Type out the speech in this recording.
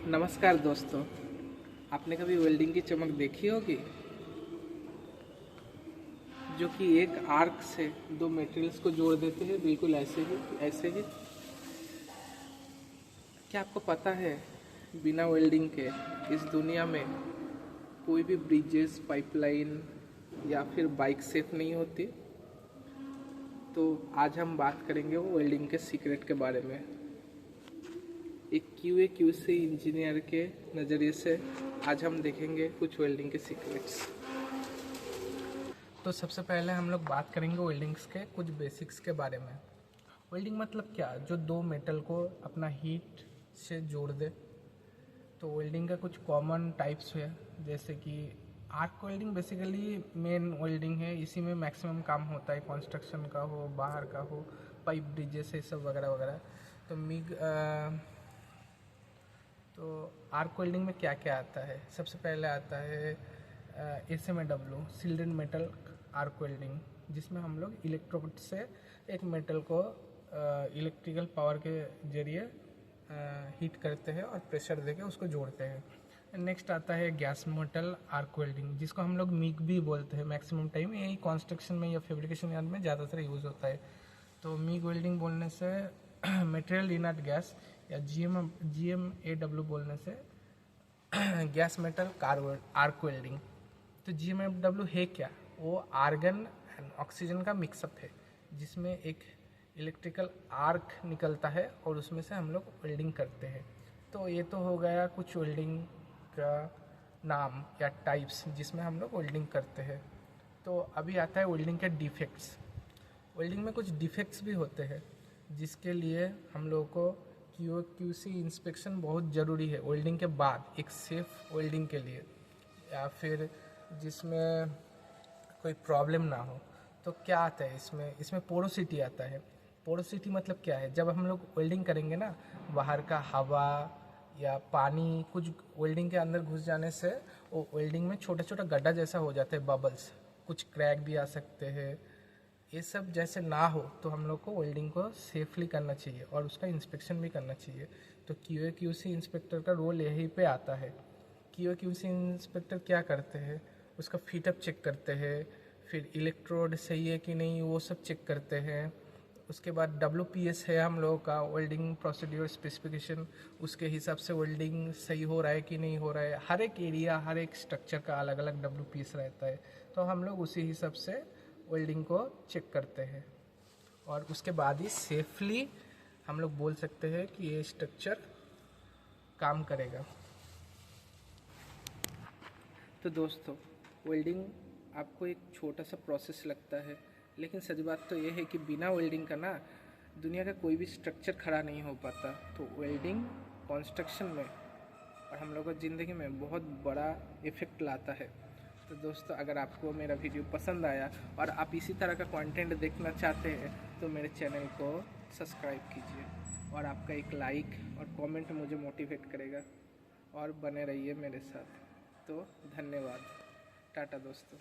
नमस्कार दोस्तों, आपने कभी वेल्डिंग की चमक देखी होगी जो कि एक आर्क से दो मटेरियल्स को जोड़ देते हैं, बिल्कुल ऐसे ही। क्या आपको पता है बिना वेल्डिंग के इस दुनिया में कोई भी ब्रिजेस, पाइपलाइन या फिर बाइक सेफ नहीं होती। तो आज हम बात करेंगे वो वेल्डिंग के सीक्रेट के बारे में। एक QA/QC इंजीनियर के नज़रिए से आज हम देखेंगे कुछ वेल्डिंग के सीक्रेट्स। तो सबसे पहले हम लोग बात करेंगे वेल्डिंग्स के कुछ बेसिक्स के बारे में। वेल्डिंग मतलब क्या? जो दो मेटल को अपना हीट से जोड़ दे। तो वेल्डिंग का कुछ कॉमन टाइप्स है, जैसे कि arc welding basically main welding है। इसी में मैक्सिमम काम होता है, कंस्ट्रक्शन का हो, बाहर का हो, पाइप, ब्रिजेस, ये सब वगैरह वगैरह। तो आर्क वेल्डिंग में क्या क्या आता है? सबसे पहले आता है SMAW, सिल्डेड मेटल आर्क वेल्डिंग, जिसमें हम लोग इलेक्ट्रोड से एक मेटल को इलेक्ट्रिकल पावर के जरिए हीट करते हैं और प्रेशर देके उसको जोड़ते हैं। नेक्स्ट आता है गैस मेटल आर्क वेल्डिंग, जिसको हम लोग मिग भी बोलते हैं। मैक्सिमम टाइम यही कंस्ट्रक्शन में या फैब्रिकेशन यार्ड में ज़्यादातर यूज़ होता है। तो मिग वेल्डिंग बोलने से मटेरियल इनर्ट गैस, या GMAW बोलने से गैस मेटल आर्क वेल्डिंग। तो GMAW है क्या? वो आर्गन एंड ऑक्सीजन का मिक्सअप है, जिसमें एक इलेक्ट्रिकल आर्क निकलता है और उसमें से हम लोग वेल्डिंग करते हैं। तो ये तो हो गया कुछ वेल्डिंग का नाम या टाइप्स जिसमें हम लोग वेल्डिंग करते हैं। तो अभी आता है वेल्डिंग के डिफेक्ट्स। वेल्डिंग में कुछ डिफेक्ट्स भी होते हैं, जिसके लिए हम लोगों को QA/QC इंस्पेक्शन बहुत ज़रूरी है वेल्डिंग के बाद, एक सेफ वेल्डिंग के लिए, या फिर जिसमें कोई प्रॉब्लम ना हो। तो क्या आता है इसमें पोरोसिटी आता है। पोरोसिटी मतलब क्या है? जब हम लोग वेल्डिंग करेंगे ना, बाहर का हवा या पानी कुछ वेल्डिंग के अंदर घुस जाने से वो वेल्डिंग में छोटा छोटा गड्ढा जैसा हो जाता है, बबल्स, कुछ क्रैक भी आ सकते हैं। ये सब जैसे ना हो तो हम लोग को वेल्डिंग को सेफली करना चाहिए और उसका इंस्पेक्शन भी करना चाहिए। तो QA/QC इंस्पेक्टर का रोल यहीं पे आता है। QA/QC इंस्पेक्टर क्या करते हैं? उसका फिटअप चेक करते हैं, फिर इलेक्ट्रोड सही है कि नहीं वो सब चेक करते हैं। उसके बाद WPS है हम लोगों का, वेल्डिंग प्रोसीड्यूर स्पेसिफिकेशन, उसके हिसाब से वेल्डिंग सही हो रहा है कि नहीं हो रहा है। हर एक एरिया, हर एक स्ट्रक्चर का अलग अलग WPS रहता है। तो हम लोग उसी हिसाब से वेल्डिंग को चेक करते हैं और उसके बाद ही सेफली हम लोग बोल सकते हैं कि ये स्ट्रक्चर काम करेगा। तो दोस्तों, वेल्डिंग आपको एक छोटा सा प्रोसेस लगता है, लेकिन सच बात तो ये है कि बिना वेल्डिंग का ना दुनिया का कोई भी स्ट्रक्चर खड़ा नहीं हो पाता। तो वेल्डिंग कंस्ट्रक्शन में और हम लोगों की ज़िंदगी में बहुत बड़ा इफ़ेक्ट लाता है। तो दोस्तों, अगर आपको मेरा वीडियो पसंद आया और आप इसी तरह का कंटेंट देखना चाहते हैं तो मेरे चैनल को सब्सक्राइब कीजिए, और आपका एक लाइक और कमेंट मुझे मोटिवेट करेगा, और बने रहिए मेरे साथ। तो धन्यवाद। टाटा दोस्तों।